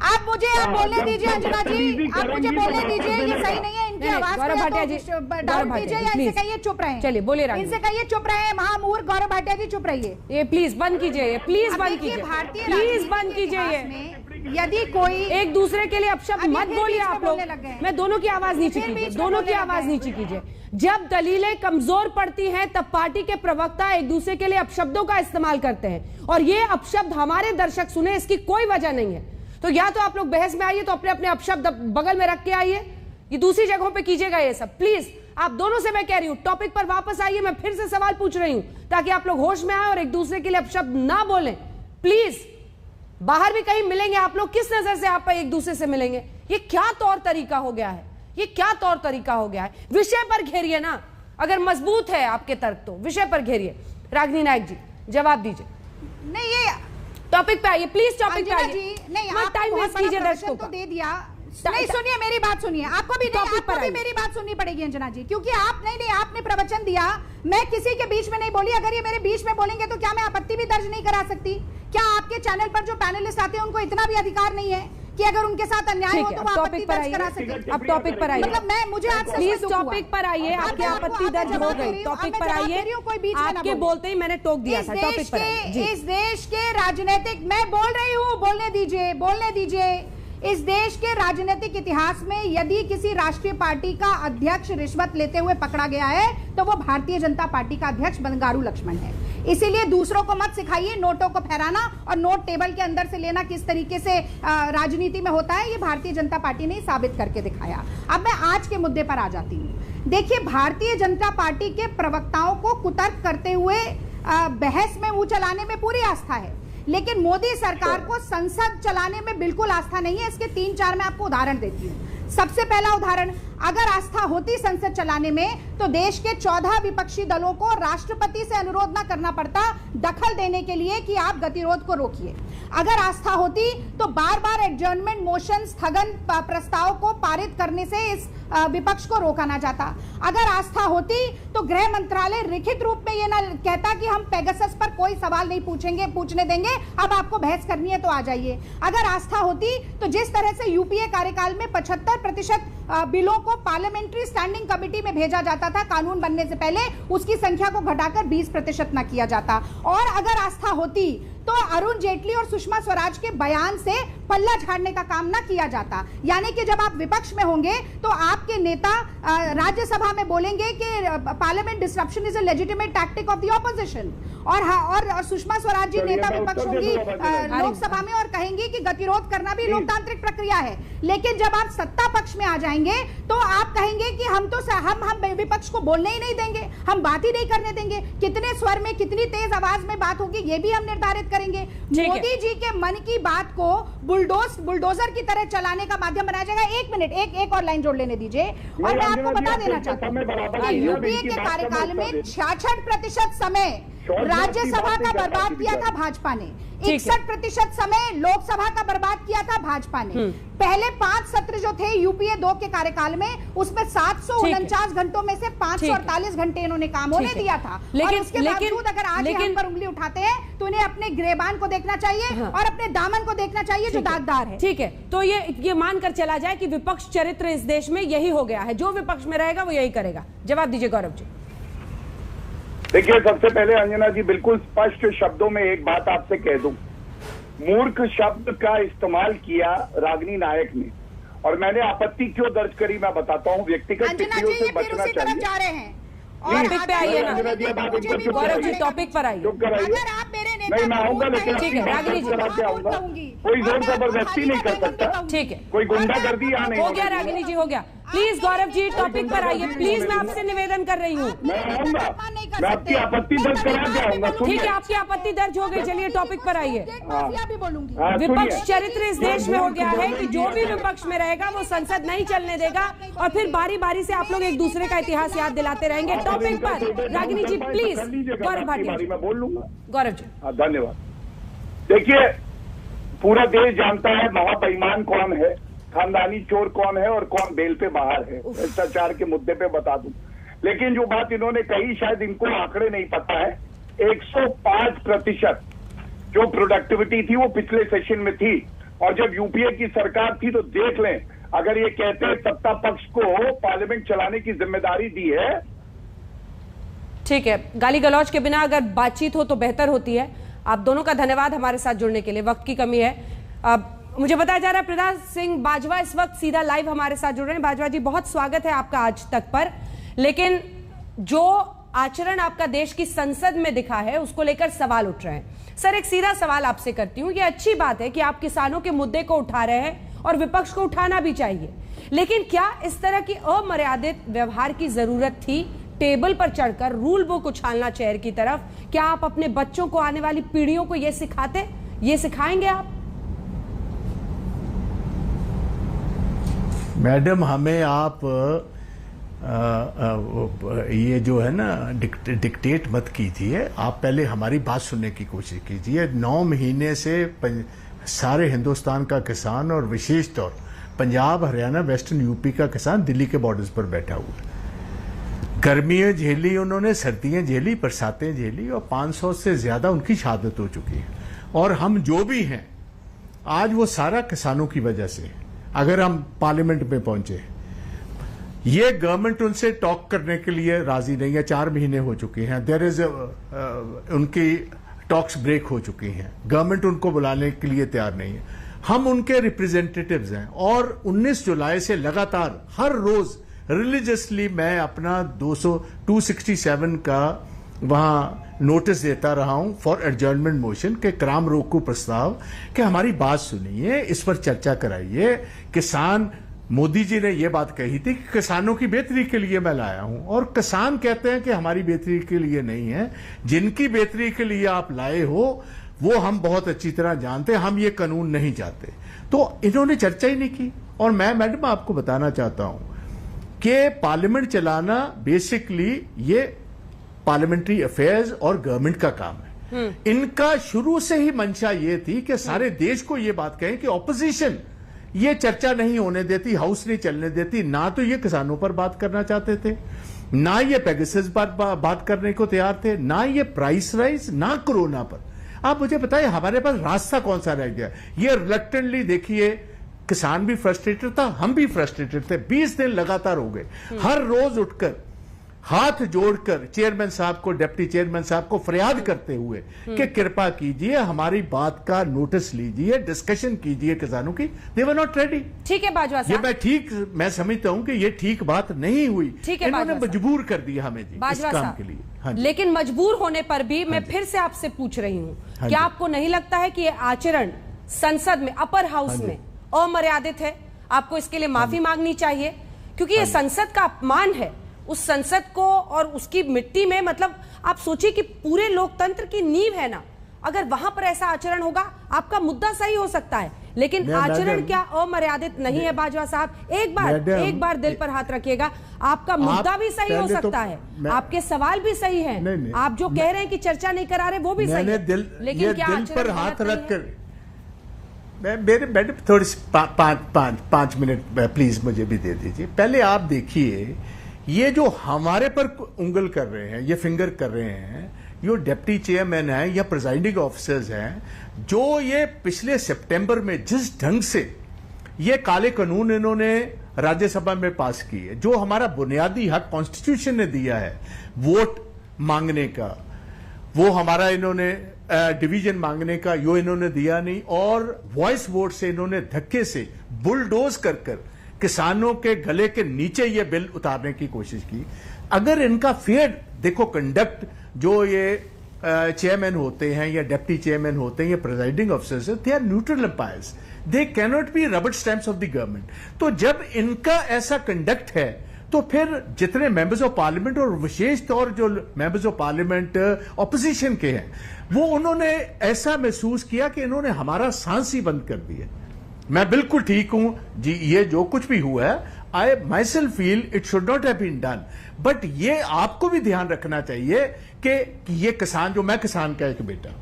आप बोलने दीजिए अंजना जी, आप मुझे बोलने दीजिए, ये सही नहीं है। इनकी आवाज को डाउन कीजिए या इनसे कहिए चुप रहे। चलिए बोले, इनसे कहिए चुप रहे। महामूर्ख गौरव भाटिया जी चुप रहिए। ये प्लीज बंद कीजिए, प्लीज बंद कीजिए, प्लीज बंद कीजिए। यदि कोई एक दूसरे के लिए अपशब्द मत बोलिए आप लोग। मैं दोनों की आवाज नीचे कीजिए, दोनों की आवाज नीचे कीजिए। जब दलीलें कमजोर पड़ती हैं तब पार्टी के प्रवक्ता एक दूसरे के लिए अपशब्दों का इस्तेमाल करते हैं और ये अपशब्द हमारे दर्शक सुने, इसकी कोई वजह नहीं है। तो या तो आप लोग बहस में आइए तो अपने अपने अपशब्द बगल में रख के आइए, ये दूसरी जगहों पे कीजिएगा ये सब। प्लीज आप दोनों से मैं कह रही हूं, टॉपिक पर वापस आइए। मैं फिर से सवाल पूछ रही हूं ताकि आप लोग होश में आए और एक दूसरे के लिए अपशब्द ना बोलें। प्लीज, बाहर भी कहीं मिलेंगे आप लोग, किस नजर से आप एक दूसरे से मिलेंगे? ये क्या तौर तरीका हो गया है? ये क्या तौर तरीका हो गया है? विषय पर घेरिए ना, अगर मजबूत है आपके तर्क तो विषय पर घेरिए। रागिनी नायक जी जवाब दीजिए। नहीं, ये टॉपिक पे आइए प्लीज, टॉपिक पे आइए। नहीं, आप टाइम वेस्ट कीजिए दर्शकों का। दे दिया। नहीं, सुनिए मेरी बात सुनिए, आपको भी मेरी बात सुननी पड़ेगी अंजना जी, क्योंकि आपने प्रवचन दिया, मैं किसी के बीच में नहीं बोली। अगर ये मेरे बीच में बोलेंगे तो क्या मैं आपत्ति भी दर्ज नहीं करा सकती? क्या आपके चैनल पर जो पैनलिस्ट आते हैं उनको इतना भी अधिकार नहीं है कि अगर उनके साथ अन्याय हो तो वो आपत्ति दर्ज करा सके? अब टॉपिक पर आइए, मतलब मुझे आपसे प्लीज टॉपिक पर आइए। आपकी आपत्ति दर्ज हो गई, टॉपिक पर आइए। आपके बोलते ही मैंने टोक दिया था, टॉपिक पर आइए। इस देश के राजनीतिक, मैं बोल रही हूँ, बोलने दीजिए। इस देश के राजनीतिक इतिहास में यदि किसी राष्ट्रीय पार्टी का अध्यक्ष रिश्वत लेते हुए पकड़ा गया है तो वो भारतीय जनता पार्टी का अध्यक्ष बंगारू लक्ष्मण है। इसीलिए दूसरों को मत सिखाइए नोटों को फहराना और नोट टेबल के अंदर से लेना किस तरीके से राजनीति में होता है, ये भारतीय जनता पार्टी ने साबित करके दिखाया। अब मैं आज के मुद्दे पर आ जाती हूँ। देखिए, भारतीय जनता पार्टी के प्रवक्ताओं को कुतर्क करते हुए बहस में मुंह चलाने में पूरी आस्था है, लेकिन मोदी सरकार को संसद चलाने में बिल्कुल आस्था नहीं है। इसके 3-4 मैं आपको उदाहरण देती हूँ। सबसे पहला उदाहरण, अगर आस्था होती संसद चलाने में तो देश के 14 विपक्षी दलों को राष्ट्रपति से अनुरोध न करना पड़ता दखल देने के लिए कि आप गतिरोध को रोकिए। अगर आस्था होती तो बार बार एडजर्नमेंट मोशन, स्थगन प्रस्ताव को पारित करने से इस विपक्ष को रोका ना जाता। अगर आस्था होती तो गृह मंत्रालय लिखित रूप में ये ना कहता कि हम पेगासस पर कोई सवाल नहीं पूछने देंगे, अब आपको बहस करनी है तो आ जाइए। अगर आस्था होती तो जिस तरह से यूपीए कार्यकाल में 75% बिलों को पार्लियामेंट्री स्टैंडिंग कमेटी में भेजा जाता था कानून बनने से पहले, उसकी संख्या को घटाकर 20% न किया जाता। और अगर आस्था होती तो अरुण जेटली और सुषमा स्वराज के बयान से पल्ला झाड़ने का काम ना किया जाता। यानी कि जब आप विपक्ष में होंगे तो आप आपके नेता राज्यसभा में बोलेंगे कि parliament disruption is a legitimate tactic of the opposition, और सुषमा स्वराज जी नेता विपक्ष होंगी लोकसभा में और कहेंगी कि गतिरोध करना भी लोकतांत्रिक प्रक्रिया है। लेकिन जब आप सत्ता पक्ष में आ जाएंगे तो आप कहेंगे कि हम विपक्ष को बोलने ही नहीं देंगे, हम बात ही नहीं करने देंगे। कितने स्वर में, कितनी तेज आवाज में बात होगी ये भी हम निर्धारित करेंगे। मोदी जी के मन की बात को बुलडोजर की तरह चलाने का माध्यम बनाया जाएगा। एक मिनट, एक और लाइन जोड़ लेने दीजिए। और मैं आपको बता देना चाहता हूँ कि यूपीए के कार्यकाल में 66% समय राज्यसभा का बर्बाद किया था भाजपा ने, 61% समय लोकसभा का बर्बाद किया था भाजपा ने। पहले 5 सत्र जो थे यूपीए 2 के कार्यकाल में, उसमें 749 घंटों में से 548 घंटे इन्होंने काम होने दिया था। और उसके बावजूद अगर आज हम पर उंगली उठाते हैं तो इन्हें अपने गिरेबान को देखना चाहिए और अपने दामन को देखना चाहिए जो दागदार है। ठीक है, तो ये मानकर चला जाए कि विपक्ष चरित्र इस देश में यही हो गया है, जो विपक्ष में रहेगा वो यही करेगा। जवाब दीजिए गौरव जी। देखिए, सबसे पहले अंजना जी बिल्कुल स्पष्ट शब्दों में एक बात आपसे कह दूं, मूर्ख शब्द का इस्तेमाल किया रागिनी नायक ने, और मैंने आपत्ति क्यों दर्ज करी मैं बताता हूँ। व्यक्तिगत टिप्पणियों से बचना चाहिए। जा रहे हैं टॉपिक पे आइए ना गौरव जी, टॉपिक पर आइए। अगर आप मेरे नेता नहीं, मैं आऊंगा लेकिन ठीक है रागिनी जी, कोई जोर जबरदस्ती नहीं कर सकता। ठीक है, कोई गुंडागर्दी यहाँ नहीं हो गया रागिनी जी, हो गया। प्लीज गौरव जी टॉपिक पर आइए, प्लीज, मैं आपसे निवेदन कर रही हूँ। मैं आऊंगा, मैं आपकी आपत्ति दर्ज करा के आऊंगा। ठीक है, आपकी आपत्ति दर्ज हो गई, चलिए टॉपिक पर आइए। बोलूंगी विपक्ष चरित्र इस देश में हो गया है कि जो भी विपक्ष में रहेगा वो संसद नहीं चलने देगा, और फिर बारी बारी से आप लोग एक दूसरे का इतिहास याद दिलाते रहेंगे। टॉपिक पर रागिनी जी प्लीज। गौरव भाटिया मैं बोल लूंगा। गौरव जी धन्यवाद। देखिए, पूरा देश जानता है महाबेईमान कौन है, खानदानी चोर कौन है और कौन बेल पे बाहर है। भ्रष्टाचार के मुद्दे पे बता दूं, लेकिन जो बात इन्होंने कही शायद इनको आंकड़े नहीं पता है। 105% जो प्रोडक्टिविटी थी वो पिछले सेशन में थी, और जब यूपीए की सरकार थी तो देख लें, अगर ये कहते हैं सत्ता पक्ष को पार्लियामेंट चलाने की जिम्मेदारी दी है। ठीक है, गाली गलौज के बिना अगर बातचीत हो तो बेहतर होती है। आप दोनों का धन्यवाद हमारे साथ जुड़ने के लिए, वक्त की कमी है। अब मुझे बताया जा रहा है प्रहलाद सिंह बाजवा इस वक्त सीधा लाइव हमारे साथ जुड़ रहे हैं। बाजवा जी, बहुत स्वागत है आपका आज तक पर, लेकिन जो आचरण आपका देश की संसद में दिखा है उसको लेकर सवाल उठ रहे हैं। सर, एक सीधा सवाल आपसे करती हूँ, ये अच्छी बात है कि आप किसानों के मुद्दे को उठा रहे हैं और विपक्ष को उठाना भी चाहिए, लेकिन क्या इस तरह की अमर्यादित व्यवहार की जरूरत थी? टेबल पर चढ़कर रूल बुक उछालना चेयर की तरफ, क्या आप अपने बच्चों को, आने वाली पीढ़ियों को ये सिखाते, ये सिखाएंगे आप? मैडम, हमें आप ये जो है ना डिक्टेट मत कीजिए। आप पहले हमारी बात सुनने की कोशिश कीजिए। 9 महीने से सारे हिंदुस्तान का किसान और विशेष तौर पंजाब, हरियाणा, वेस्टर्न यूपी का किसान दिल्ली के बॉर्डर्स पर बैठा हुआ है। गर्मियां झेली उन्होंने, सर्दियां झेली, बरसातें झेली, और 500 से ज्यादा उनकी शहादत हो चुकी है। और हम जो भी हैं आज वो सारा किसानों की वजह से। अगर हम पार्लियामेंट में पहुंचे, ये गवर्नमेंट उनसे टॉक करने के लिए राजी नहीं है। 4 महीने हो चुके हैं, देयर इज उनकी टॉक्स ब्रेक हो चुकी हैं, गवर्नमेंट उनको बुलाने के लिए तैयार नहीं है। हम उनके रिप्रेजेंटेटिव्स हैं, और 19 जुलाई से लगातार हर रोज रिलीजियसली मैं अपना 267 का वहां नोटिस देता रहा हूं फॉर एडजर्नमेंट मोशन के कराम रोको प्रस्ताव, कि हमारी बात सुनिए, इस पर चर्चा कराइए। किसान, मोदी जी ने यह बात कही थी कि किसानों की बेहतरी के लिए मैं लाया हूं, और किसान कहते हैं कि हमारी बेहतरी के लिए नहीं है। जिनकी बेहतरी के लिए आप लाए हो वो हम बहुत अच्छी तरह जानते हैं, हम ये कानून नहीं चाहते। तो इन्होंने चर्चा ही नहीं की। और मैं मैडम आपको बताना चाहता हूं कि पार्लियामेंट चलाना बेसिकली ये पार्लियामेंट्री अफेयर्स और गवर्नमेंट का काम है। इनका शुरू से ही मंशा ये थी कि सारे देश को ये बात कहें कि ऑपोजिशन ये चर्चा नहीं होने देती, हाउस नहीं चलने देती। ना तो ये किसानों पर बात करना चाहते थे, ना ये पेगासस पर बात करने को तैयार थे, ना ये प्राइस राइज, ना कोरोना पर। आप मुझे बताइए हमारे पास रास्ता कौन सा रह गया? ये रिलक्टेंटली, देखिए किसान भी फ्रस्ट्रेटेड था, हम भी फ्रस्ट्रेटेड थे। 20 दिन लगातार हो गए, हर रोज उठकर हाथ जोड़कर चेयरमैन साहब को, डिप्टी चेयरमैन साहब को फरियाद करते हुए कि कृपा कीजिए, हमारी बात का नोटिस लीजिए, डिस्कशन कीजिए किसानों की। दे वर नॉट रेडी। ठीक है बाजवा साहब, मैं समझता हूं कि ये ठीक बात नहीं हुई। ठीक है, इन्होंने मजबूर कर दिया हमें जी इस काम के लिए। हाँ, लेकिन मजबूर होने पर भी मैं फिर से आपसे पूछ रही हूं, क्या आपको नहीं लगता है कि ये आचरण संसद में, अपर हाउस में अमर्यादित है? आपको इसके लिए माफी मांगनी चाहिए, क्योंकि ये संसद का अपमान है। उस संसद को और उसकी मिट्टी में, मतलब आप सोचिए कि पूरे लोकतंत्र की नींव है ना, अगर वहां पर ऐसा आचरण होगा, आपका मुद्दा सही हो सकता है, लेकिन आचरण क्या अमर्यादित नहीं है? बाजवा साहब, एक बार दिल पर हाथ रखिएगा, आपका मुद्दा भी सही हो सकता है, आपके सवाल भी सही है, आप जो कह रहे हैं कि चर्चा नहीं करा रहे वो भी सही है, लेकिन क्या दिल पर हाथ रखकर मेरे मैडम थोड़ी 5 मिनट प्लीज मुझे भी दे दीजिए। पहले आप देखिए, ये जो हमारे पर उंगल कर रहे हैं, ये फिंगर कर रहे हैं, ये डिप्टी चेयरमैन है या प्रिजाइडिंग ऑफिसर्स हैं, जो ये पिछले सितंबर में जिस ढंग से ये काले कानून इन्होंने राज्यसभा में पास किए, जो हमारा बुनियादी हक कॉन्स्टिट्यूशन ने दिया है वोट मांगने का, वो हमारा इन्होंने डिवीजन मांगने का, यो इन्होंने दिया नहीं, और वॉइस वोट से इन्होंने धक्के से बुलडोज कर किसानों के गले के नीचे ये बिल उतारने की कोशिश की। अगर इनका फेयर देखो कंडक्ट, जो ये चेयरमैन होते हैं या डिप्टी चेयरमैन होते हैं या presiding officers, they are neutral umpires, they can not be rubber stamps of the government. तो जब इनका ऐसा कंडक्ट है, तो फिर जितने मेंबर्स ऑफ पार्लियामेंट और विशेष तौर जो मेंबर्स ऑफ पार्लियामेंट ऑपोजिशन के हैं, वो उन्होंने ऐसा महसूस किया कि इन्होंने हमारा सांस ही बंद कर दिया। मैं बिल्कुल ठीक हूं जी, ये जो कुछ भी हुआ है, I myself feel it should not have been done, but ये आपको भी ध्यान रखना चाहिए कि ये किसान, जो मैं किसान का एक बेटा,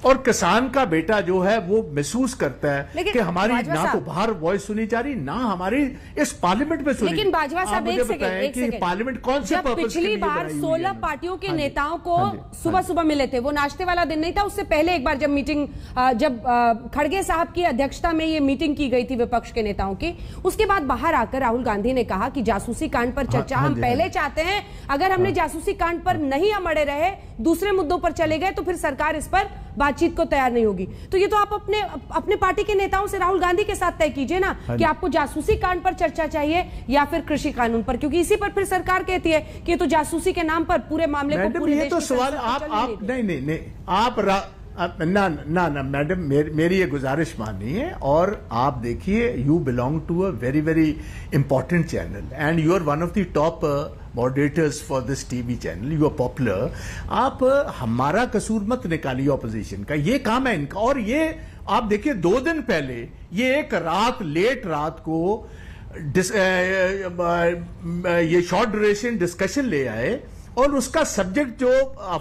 और किसान का बेटा जो है वो महसूस करता है कि हमारी ना तो बाहर वॉइस सुनी जा रही, ना हमारी इस पार्लियामेंट में सुनी। लेकिन बाजवा साहब एक सेकंड, पार्लियामेंट कौन से पर्पस के लिए पिछली बार 16 पार्टियों के नेताओं को सुबह मिले थे, वो नाश्ते वाला दिन नहीं था, उससे पहले एक बार जब मीटिंग, जब खड़गे साहब की अध्यक्षता में ये मीटिंग की गई थी विपक्ष के नेताओं की, उसके बाद बाहर आकर राहुल गांधी ने कहा कि जासूसी कांड पर चर्चा हम पहले चाहते हैं, अगर हमने जासूसी कांड पर नहीं अमड़े रहे, दूसरे मुद्दों पर चले गए, तो फिर सरकार इस पर बातचीत को तैयार नहीं होगी। तो ये तो आप अपने पार्टी के नेताओं से राहुल गांधी के साथ तय कीजिए ना कि आपको जासूसी कांड पर चर्चा चाहिए या फिर कृषि कानून पर, क्योंकि इसी पर फिर सरकार कहती है कि ये तो जासूसी के नाम पर पूरे मामले को पूरे देश तो सवाल आप नहीं आप ना मैडम, मेरी ये गुजारिश मानिए, और आप देखिए, you belong to a very very important channel and you are one of the top moderators for this TV channel, you are popular. आप हमारा कसूर मत निकालिए ऑपोजिशन का, ये काम है इनका। और ये आप देखिए, 2 दिन पहले ये एक लेट रात को ये शॉर्ट ड्यूरेशन डिस्कशन ले आए, और उसका सब्जेक्ट जो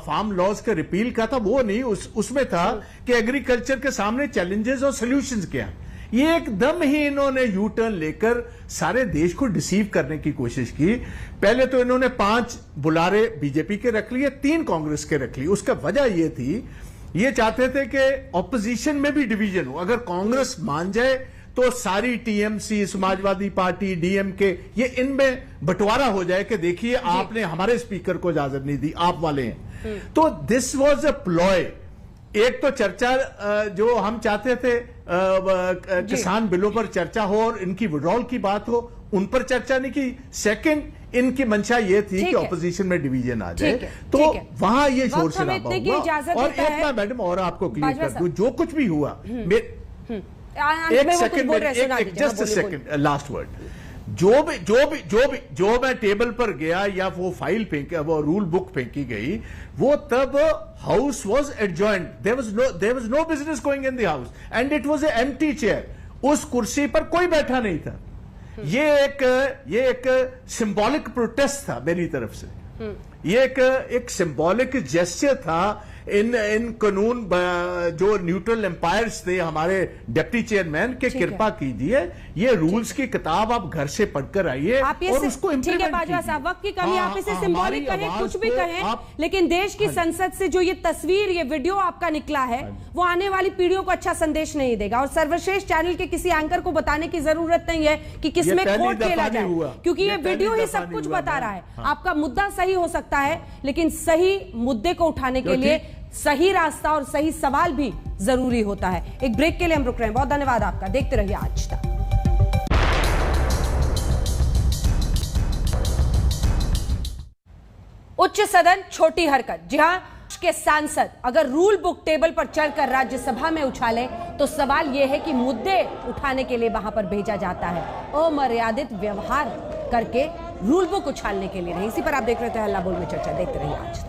फार्म लॉज के रिपील का था वो नहीं, उसमें था कि एग्रीकल्चर के सामने चैलेंजेस और सॉल्यूशंस क्या है। ये एकदम ही इन्होंने यू टर्न लेकर सारे देश को डिसीव करने की कोशिश की। पहले तो इन्होंने 5 बुलारे बीजेपी के रख लिए, 3 कांग्रेस के रख लिए। उसका वजह ये थी, ये चाहते थे कि ऑपोजिशन में भी डिवीजन हो, अगर कांग्रेस मान जाए तो सारी टीएमसी, समाजवादी पार्टी, डीएमके, ये इनमें बंटवारा हो जाए कि देखिए आपने हमारे स्पीकर को इजाजत नहीं दी, आप वाले हैं। तो दिस वाज अ प्लॉय। एक तो चर्चा जो हम चाहते थे, किसान बिलों पर चर्चा हो और इनकी विड्रॉल की बात हो, उन पर चर्चा नहीं की। सेकंड, इनकी मंशा ये थी कि ऑपोजिशन में डिवीजन आ जाए, तो वहां ये शोर शराबा हुआ। और एक बार मैडम और आपको क्लियर कर दूं, जो कुछ भी हुआ, एक second, just second, last word, जो मैं टेबल पर गया या वो फाइल फेंकी, वो रूल बुक फेंकी गई, वो तब house was adjourned, there was no business going in the house and it was an empty chair. उस कुर्सी पर कोई बैठा नहीं था। ये एक सिंबॉलिक प्रोटेस्ट था मेरी तरफ से, ये एक सिंबॉलिक जेस्चर था इन कानून जो न्यूट्रल एम्पायर्स थे हमारे डिप्टी चेयरमैन के कृपा कीजिए, ये रूल्स की किताब आप घर से पढ़कर आइए और उसको ठीक है बाजवा साहब, वक्त की कमी, आप इसे सिंबॉलिक कहें कुछ भी कहें, लेकिन देश की संसद से जो ये तस्वीर, ये वीडियो आपका निकला है, वो आने वाली पीढ़ियों को अच्छा संदेश नहीं देगा। और सर्वश्रेष्ठ चैनल के किसी एंकर को बताने की जरूरत नहीं है कि किसमें खोट खेला जाए, क्योंकि ये वीडियो ही सब कुछ बता रहा है। आपका मुद्दा सही हो सकता है, लेकिन सही मुद्दे को उठाने के लिए सही रास्ता और सही सवाल भी जरूरी होता है। एक ब्रेक के लिए हम रुक रहे हैं। बहुत धन्यवाद आपका, देखते रहिए आज तक। उच्च सदन छोटी हरकत। जी हां, के सांसद अगर रूल बुक टेबल पर चढ़कर राज्यसभा में उछाले तो सवाल यह है कि मुद्दे उठाने के लिए वहां पर भेजा जाता है, अमर्यादित व्यवहार करके रूल बुक उछालने के लिए नहीं। इसी पर आप देख रहे थे हल्ला बोल में चर्चा, देखते रहिए आज।